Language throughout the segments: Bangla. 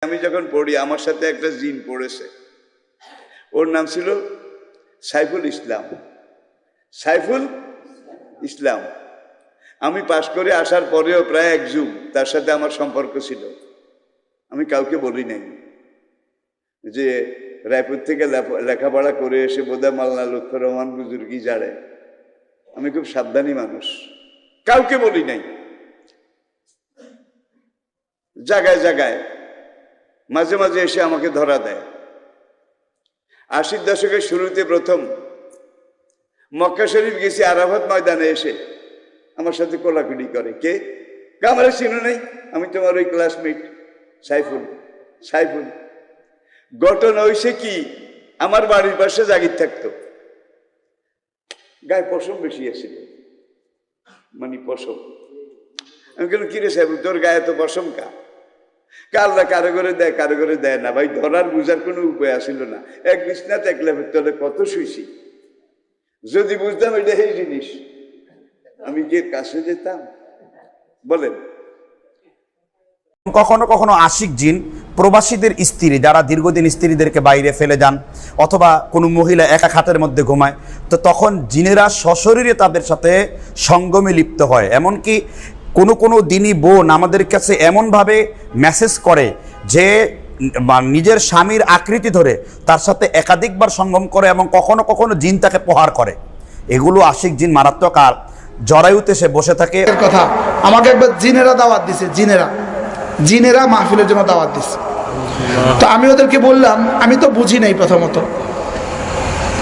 আমি যখন পড়ি আমার সাথে একটা জিন পড়েছে, ওর নাম ছিল সাইফুল ইসলাম। সাইফুল ইসলাম। আমি পাশ করে আসার পরেও প্রায় এক যুগ তার সাথে আমার সম্পর্ক ছিল। আমি কাউকে বলি নাই যে রায়পুর থেকে লেখাপড়া করে এসে বোধহয় মাওলানা লুৎফর রহমান বুজুর্গি জাড়ে। আমি খুব সাবধানী মানুষ, কাউকে বলি নাই। জায়গায় জায়গায় মাঝে মাঝে এসে আমাকে ধরা দেয়। 80 দশকের শুরুতে প্রথম মক্কা শরীফ গেছি, আরাফাত ময়দানে এসে আমার সাথে কোলাকুলি করে। কে? আমার চিনো নাই, আমি তোমার ওই ক্লাসমেট সাইফুল। সাইফুল ঘটনা হইছে কি, আমার বাড়ির পাশে জাগির থাকতো, গায়ে পশম বেশি আছিল, মানে পশম। আমি কেন কিরে সাইফুল তোর গায়ে তো পশম কা? আল্লাহ কারো করে দেয়, কারো করে দেয় না ভাই। ধরার বুঝার কোনো উপায় আসিল না। এক বিছনাতে এক লেপের তলে কত শুইছি। যদি বুঝতাম এটা এই জিনিস, আমি কি কাছে যেতাম? বলেন। কখনো কখনো আশিক জিন প্রবাসীদের স্ত্রী, যারা দীর্ঘদিন স্ত্রীদেরকে বাইরে ফেলে যান, অথবা কোনো মহিলা একা খাটের মধ্যে ঘুমায়, তো তখন জিনেরা সশরীরে তাদের সাথে সঙ্গমে লিপ্ত হয়। এমনকি কোনো কোনো দিনই বোন আমাদের কাছে এমনভাবে মেসেজ করে যে নিজের স্বামীর আকৃতি ধরে তার সাথে একাধিকবার সঙ্গম করে, এবং কখনো কখনো জিন তাকে প্রহার করে। এগুলো আশিক জিন মারাত্মক। আর জরায়ুতে সে বসে থাকে। কথা আমাকে একবার জিনেরা দাওয়াত দিছে, জিনেরা মাহফিলের জন্য দাওয়াত দিছে। তো আমি ওদেরকে বললাম আমি তো বুঝি নাই, প্রথমত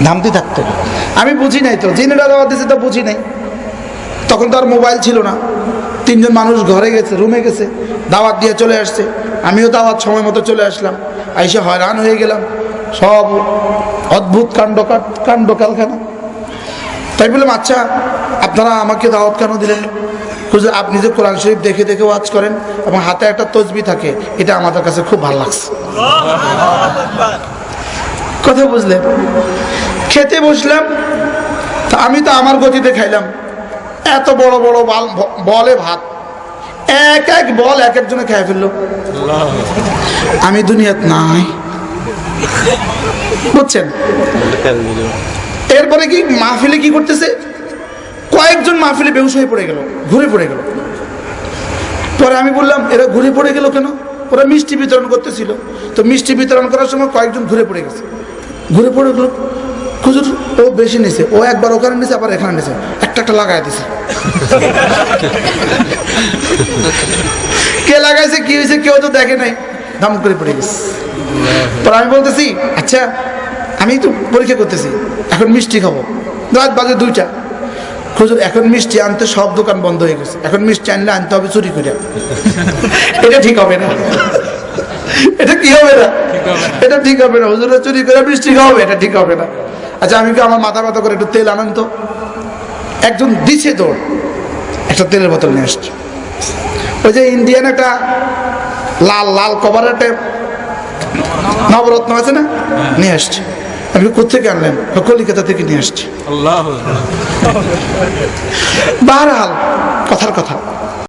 ধামতি থাকতো, আমি বুঝি নাই, তো জিনেরা দাওয়াত দিছে তো বুঝি নাই। তখন তো আর মোবাইল ছিল না, 3 জন মানুষ ঘরে গেছে, রুমে গেছে, দাওয়াত দিয়ে চলে আসছে। আমিও দাওয়াত সময় মতো চলে আসলাম, আইসে হয়রান হয়ে গেলাম। সব অদ্ভুত কাণ্ড কারখানা। তাই বললাম আচ্ছা আপনারা আমাকে দাওয়াত কেন দিলেন? আপনি যে কোরআন শরীফ দেখে দেখে ওয়াজ করেন এবং হাতে একটা তসবিহ থাকে, এটা আমাদের কাছে খুব ভালো লাগছে। কথা বুঝলেন? খেতে বসলাম, তা আমি তো আমার গতিতে খাইলাম। এত বড় বড় বলে ভাত, এক এক বল এক একজনে খেয়ে ফেললো। আমি দুনিয়াত নাই, বুঝছেন? এরপরে কি মাহফিলে কি করতেছে, কয়েকজন মাহফিলে বেহুশ হয়ে পড়ে গেল, ঘুরে পড়ে গেল। পরে আমি বললাম এরা ঘুরে পড়ে গেল কেন? ওরা মিষ্টি বিতরণ করতেছিল, তো মিষ্টি বিতরণ করার সময় কয়েকজন ঘুরে পড়ে গেছে। ঘুরে পড়ে গেল, হুজুর ও বেশি নিছে, ও একবার ওখানে নিছে, আবার এখানে নিছে, একটা লাগাই দিছে। কে লাগাইছে কি হয়েছে কেউ তো দেখে নাই, দাম করে পড়ে গেছে। পরে আমি বলতেছি আচ্ছা আমি তো পরীক্ষা করতেছি, এখন মিষ্টি খাবো, রাত বাজে 2টা। হুজুর এখন মিষ্টি আনতে সব দোকান বন্ধ হয়ে গেছে, এখন মিষ্টি আনলে আনতে হবে চুরি করে। এটা ঠিক হবে না, এটা কি হবে না, এটা ঠিক হবে না। হুজুরা চুরি করে মিষ্টি খাওয়াবে, এটা ঠিক হবে না। আচ্ছা আমি কি আমার মাথা ব্যথা করে একটু তেল আনেন তো। একজন দিছে দৌড়, একটা তেলের বোতল নিয়ে আসছে। ওই যে ইন্ডিয়ান একটা লাল লাল কভারের একটা নবরত্ন আছে না, নিয়ে আসছে। আমি কোথেকে আনলেন? কলিকাতা থেকে নিয়ে আসছি। বাহরহাল কথার কথা।